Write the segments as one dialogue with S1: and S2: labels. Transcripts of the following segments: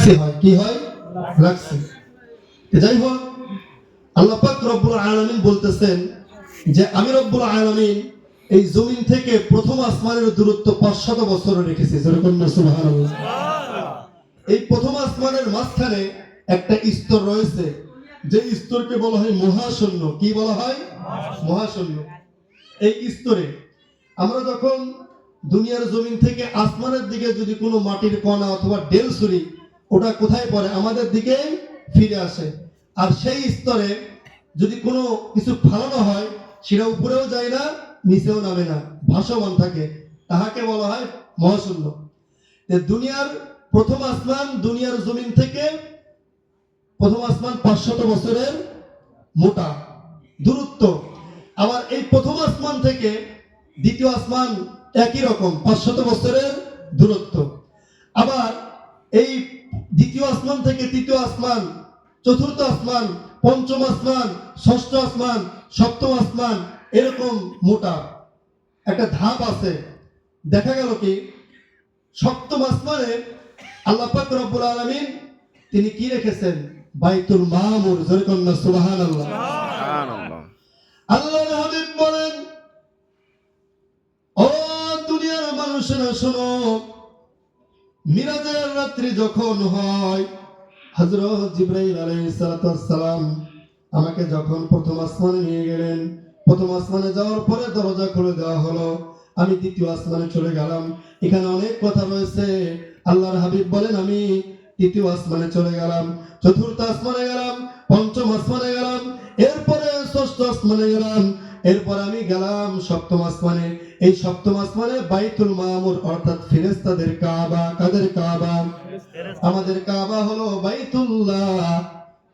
S1: লাক্সি হয়, কি হয়? লাক্সি। যাই হোক, আল্লাহ পাক রব্বুল আলামিন বলতেছেন যে আমি রব্বুল আলামিন এই জমিন থেকে প্রথম আসমানের দূরত্ব 500 বছর রেখেছি। যেরকম সুবহানাল্লাহ। এই প্রথম আসমানের মাঝখানে একটা স্তর রয়েছে, যে স্তরকে বলা হয় মহাশূন্য। কি বলা হয়? মহাশূন্য। এই স্তরে আমরা যখন দুনিয়ার জমিন থেকে আসমানের দিকে যদি কোনো মাটির কণা অথবা ডেল ছুরি, ওটা কোথায় পড়ে? আমাদের দিকে ফিরে আসে। আর সেই স্তরে যদি কোনো কিছু ফালানো হয়, সেটা উপরেও যায় না, নিচেও নামে না, ভাসমান থাকে, তাহাকে বলা হয় মহাশূন্য। দুনিয়ার প্রথম আসমান, দুনিয়ার জমিন থেকে প্রথম আসমান 500 বছরের মোটা দূরত্ব। আবার এই প্রথম আসমান থেকে দ্বিতীয় আসমান একই রকম 500 বছরের দূরত্ব। আবার এই দ্বিতীয় আসমান থেকে তৃতীয় আসমান, চতুর্থ আসমান, পঞ্চম আসমান, ষষ্ঠ আসমান, সপ্তম আসমান, এরকম মোটা একটা ধাপ আছে। দেখা গেল কি সপ্তম আসমানে আল্লাহ পাক রব্বুল আলামিন তিনি কি রেখেছেন? বাইতুল মামুর। যেরকম সুবহানাল্লাহ। সুবহানাল্লাহ। আল্লাহর হাবিব বলেন, ও দুনিয়ার মানুষেরা শোনো, মিরাজের রাত্রি যখন হয়, হযরত জিবরাইল আলাইহিস সালাতু ওয়াস সালাম আমাকে যখন প্রথম আসমানে নিয়ে গেলেন, প্রথম আসমানে যাওয়ার পরে দরজা খুলে দেওয়া হলো, আমি দ্বিতীয় আসমানে চলে গেলাম। এখানে অনেক কথা রয়েছে। আল্লাহর হাবিব বলেন, আমি তৃতীয় আসমানে চলে গেলাম, চতুর্থ আসমানে গেলাম, পঞ্চম আসমানে গেলাম, এরপরে ষষ্ঠ আসমানে গেলাম, এরপর আমি গেলাম সপ্তম আসমানে। এই সপ্তম আসমানে বাইতুল মামুর, অর্থাৎ ফেরেশতাদের কাবা। কাদের কাবা? আমাদের কাবা হলো বাইতুল্লাহ,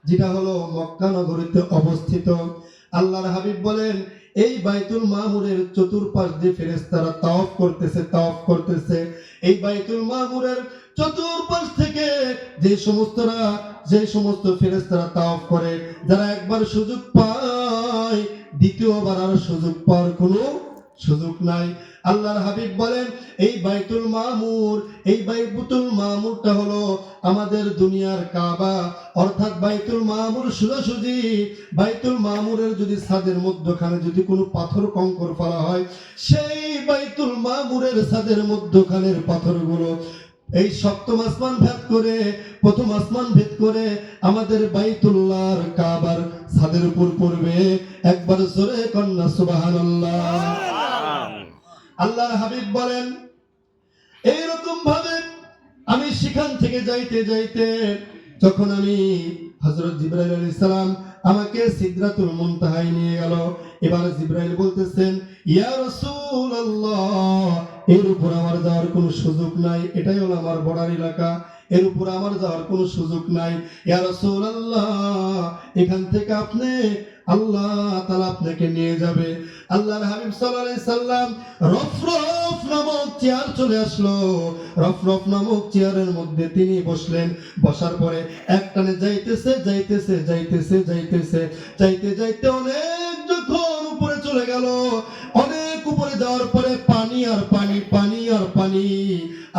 S1: যেটা হলো মক্কা নগরীতে অবস্থিত। আল্লাহর হাবিব বলেন, এই বাইতুল মামুরের চতুর্পাশ দিয়ে ফেরেশতারা তাওয়াফ করতেছে, তাওয়াফ করতেছে। এই বাইতুল মামুরের চতুর্পাশ থেকে যে সমস্ত ফেরেশতারা তাওয়াফ করে, যারা একবার সুযোগ পায়, দ্বিতীয়বার আর সুযোগ পাওয়ার কোনো সুযোগ নাই। আল্লাহর হাবিব বলেন, এই বাইতুল মামুর, এই বাইতুল মামুরটা হলো আমাদের দুনিয়ার কাবা। অর্থাৎ বাইতুল মামুর সোজাসুজি, বাইতুল মামুরের যদি ছাদের মধ্যখানে যদি কোনো পাথর কঙ্কর ফেলা হয়, সেই বাইতুল মামুরের ছাদের মধ্যখানের পাথরগুলো এই সপ্তম আসমান ভেদ করে, প্রথম আসমান ভেদ করে আমাদের বাইতুল্লাহর কাবার ছাদের উপর পড়বে। একবার জোরে কন্যা সুবহানাল্লাহ। আল্লাহর হাবিব বলেন, এইরকম ভাবে আমি সেখান থেকে যাইতে যাইতে যখন আমি হযরত জিবরাইল আলাইহিস সালাম আমাকে সিদরাতুল মুনতাহায় নিয়ে গেল। এবার জিবরাইল বলতেছেন, ইয়া রাসূলুল্লাহ, এর উপর আমার যাওয়ার কোনো সুযোগ নাই, এটাই হলো আমার বর্ডার এলাকা, এর উপর আমার যাওয়ার কোনো সুযোগ নাই। ইয়া রাসূলুল্লাহ, এখান থেকে আপনি আল্লাহ তাআলা আপনাকে নিয়ে যাবে। আল্লাহর হাবিব সাল্লাল্লাহু আলাইহি সাল্লাম রফরফ নামক চেয়ার চলে আসলো। রফরফ নামক চেয়ারের মধ্যে তিনি বসলেন। বসার পরে একটানে যাইতেছে যাইতেছে যাইতেছে যাইতেছে যাইতে যাইতে অনেক যখন উপরে চলে গেল, অনেক উপরে যাওয়ার পরে পানি আর পানি, পানি আর পানি।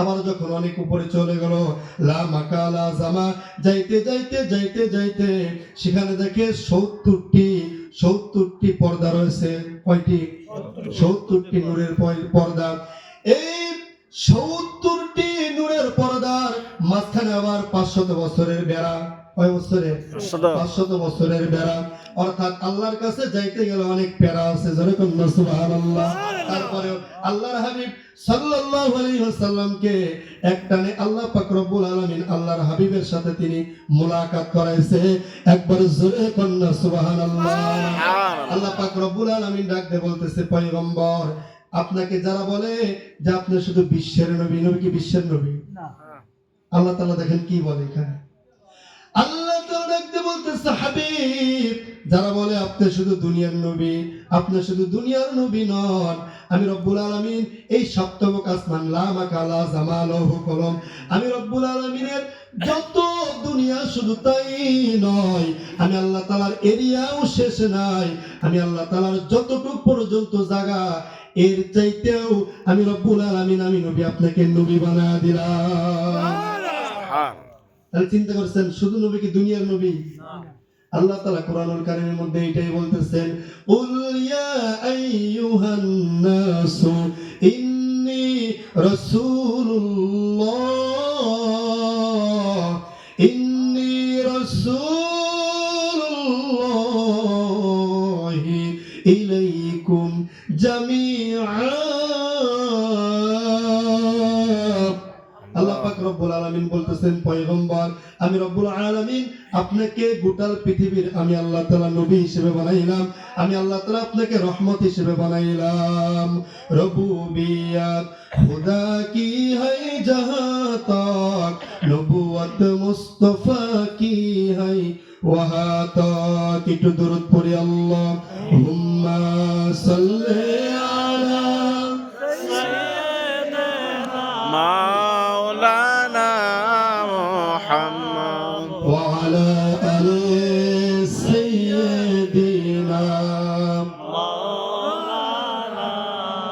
S1: আবার যখন অনেক উপরে চলে গেল, লা মাকালা জামা, যাইতে যাইতে যাইতে যাইতে সেখানে দেখে 70টি পর্দা রয়েছে। কয়টি? 70টি নূরের পর্দা। এই 70টি নূরের পর্দার মাঝখানে আবার 500 বছরের বেড়া। কয় বছরের? 500 বছরের বেড়া। অর্থাৎ আল্লাহর কাছে যাইতে গেলে অনেক প্যারা আছে। যেরকম সুবহানাল্লাহ। তারপরে আল্লাহর হাবিব সাল্লাল্লাহু আলাইহি ওয়াসাল্লামকে একটানে আল্লাহ পাক রব্বুল আলামিন আল্লাহর হাবিবের সাথে তিনি মুলাকাত করাইছে। একবার জোরে কন্না সুবহানাল্লাহ। আল্লাহ পাক রব্বুল আলামিন ডাক দিয়ে বলতেছে, পয়গম্বর, আপনাকে যারা বলে যে আপনি শুধু বিশ্বের নবী, নবী কি বিশ্বের নবী না? আল্লাহ তাআলা দেখেন কি বলে এখানে। আল্লাহ তাআলা ডাক দিয়ে বলতেছে, হাবিব, যারা বলে আপনি শুধু দুনিয়ার নবী, আপনি শুধু দুনিয়ার নবী নন, আমি রব্বুল আলামিন এই সপ্তম আসমান, লা মাকালা জামালহু কলম, আমি রব্বুল আলামিনের যত দুনিয়া শুধু তাই নয়, আমি আল্লাহ তাআলার এরিয়াও শেষ নাই, আমি আল্লাহ তাআলার যতটুকু পর্যন্ত জায়গা, এর চাইতেও আমি রব্বুল আলামিন, আমি নবী আপনাকে নবী বানায়া দিলাম। তাহলে চিন্তা করছেন শুধু নবী কি দুনিয়ার নবী? আল্লাহ তাআলা কোরআনুল কারীমের মধ্যে এটাই বলতেছেন, উল ইয়া আইয়ুহান নাসু ইন্নী রাসূলুল্লাহ ইন্নী রাসূলুল্লাহি ইলাইকুম জামিআ। আল্লাহ পাক রব্বুল আলামিন বলতেছেন, পয়গম্বর আমি রব্বুল আলামিন আপনাকে গোটাল পৃথিবীর আমি আল্লাহ তাআলা নবী হিসেবে বানাইলাম, আমি আল্লাহ তাআলা আপনাকে রহমত হিসেবে বানাইলাম। রবুবিয়ত খুদা কি है जहां तक নবুয়ত মুস্তাফা কি है वहां तक। একটু দরুদ পড়ি, আল্লাহুম্মা সাল্লি আলা
S2: মাওলানা মুহাম্মদ
S1: وعلى آل سيدنا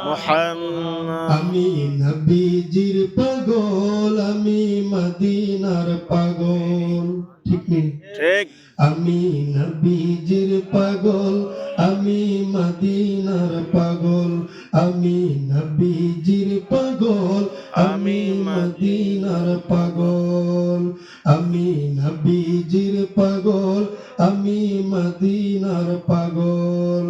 S2: মুহাম্মদ।
S1: আমি নবীজির পাগল, আমি মদিনার পাগল। ঠিক নেই?
S2: ঠিক।
S1: আমি নবীজির পাগল, আমি মদিনার পাগল, আমি নবীজির পাগল, আমি মদিনার পাগল, আমি নবীজির পাগল, আমি মদিনার পাগল।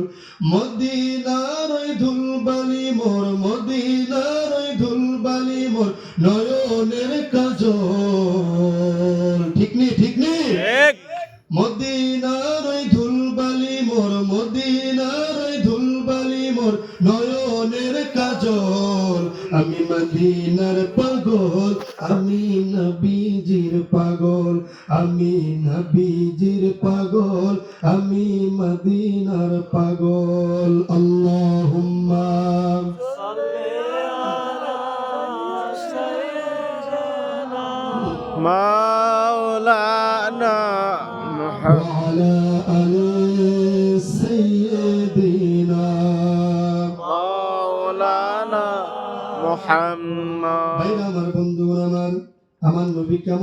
S1: মদিনার ওই ধুলবালি মোর, মদিনার ওই ধুলবালি মোর নয়নের কাজল। ঠিক নেই? ঠিক নেই?
S2: ঠিক।
S1: মদিনার ওই ধুলবালি মোর, মদিনার ওই ধুলবালি মোর নয়নের কাজল। আমি মদিনার পাগল, আমি নবীজির পাগল, আমি নবীজির পাগল, আমি মদিনার পাগল। আল্লাহুম্মা
S2: মাওলানা মুহাম্মদ।
S1: وعلى آل سيدنا
S2: মাওলানা মুহাম্মদ।
S1: ভাইরা আমার, বন্ধুগণ আমার, আমার নবী কেমন